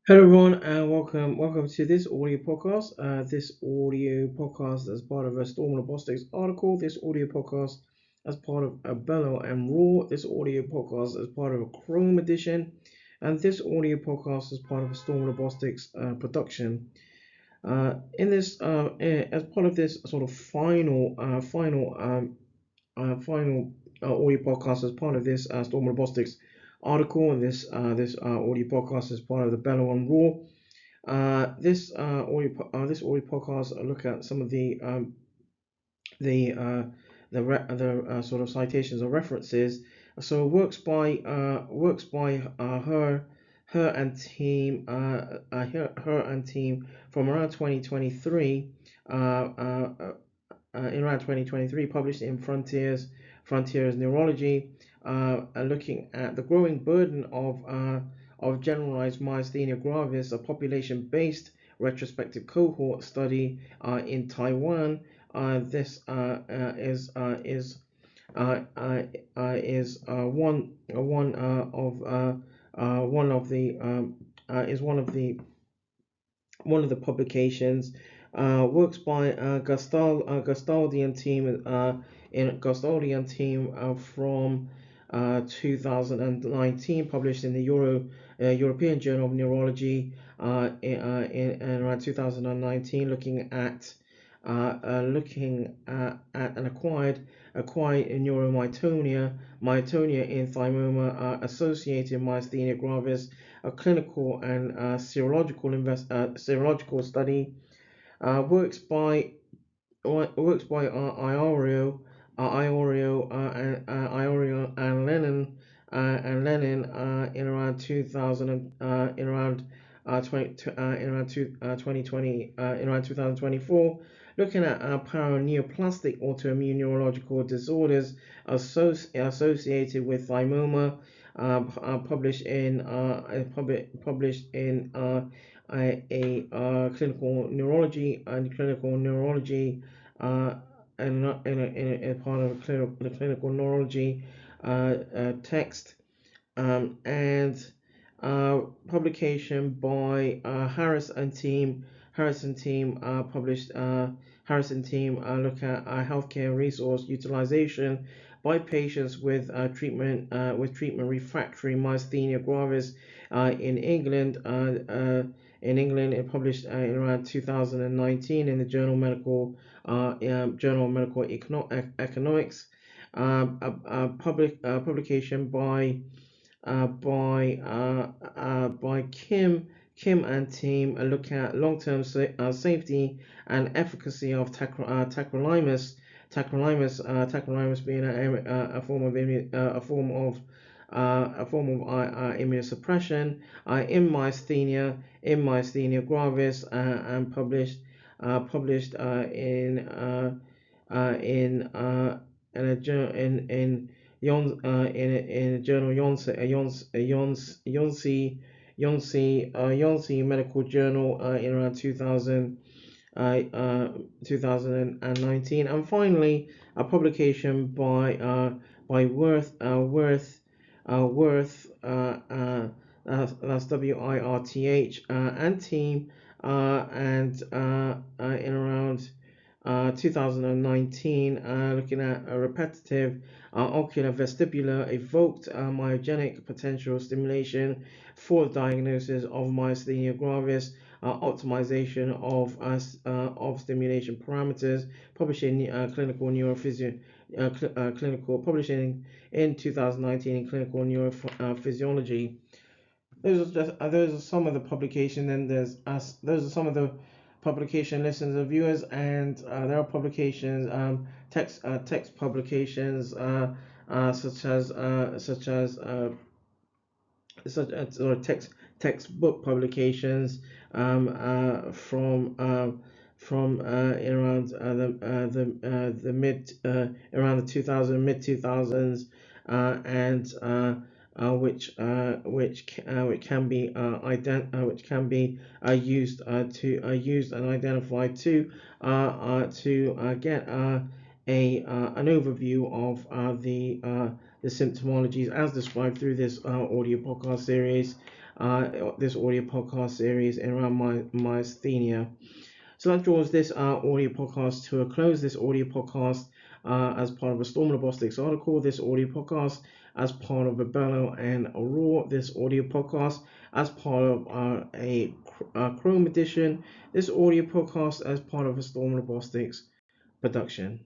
Hello everyone and welcome to this audio podcast. This audio podcast as part of a ZtormLabostix article. This audio podcast as part of a Bellow and Raw. This audio podcast as part of a Chrome edition, and this audio podcast as part of a ZtormLabostix production. As part of this sort of final audio podcast as part of this ZtormLabostix article, and this audio podcast is part of the Bellow and Raw. This audio podcast look at some of the sort of citations or references. So works by her and team her and team from around 2023 in around 2023, published in Frontiers Neurology, looking at the growing burden of generalized myasthenia gravis, a population-based retrospective cohort study in Taiwan. This is one of the is one of the publications. Works by Gastaldian team from 2019, published in the European Journal of Neurology in around 2019, looking at an acquired myotonia in thymoma associated myasthenia gravis, a clinical and serological study. Works by Iorio and Lennon in around 2000 in around 2020 in around 2024, looking at paraneoplastic autoimmune neurological disorders associated with thymoma, published in a clinical neurology in part of the clinical neurology text, and publication by Harrison team published Harrison team look at healthcare resource utilization by patients with treatment refractory myasthenia gravis in England. It published in around 2019 in the Journal of Medical Economics. Publication by Kim and team look at long-term safety and efficacy of tacrolimus being a form of immunosuppression in myasthenia gravis, and published in a journal in a journal Yonsei Medical Journal in around 2019, and finally a publication by Worth, that's WIRTH, and team, and in around 2019, looking at a repetitive ocular vestibular evoked myogenic potential stimulation for the diagnosis of myasthenia gravis, optimization of stimulation parameters, publishing publishing in 2019 in Clinical Neurophysiology. Those are some of the publication, and those are some of the publication listens and viewers, and there are publications, text publications, such as or textbook publications, from in around the around the 2000 mid 2000s, and which can be used and identified to get an overview of the symptomologies as described through this audio podcast series. this audio podcast series around myasthenia. So that draws this audio podcast to a close. This audio podcast as part of a ZtormLabostix article. This audio podcast as part of a Bellow and a Raw. This audio podcast as part of a Chrome edition. This audio podcast as part of a ZtormLabostix production.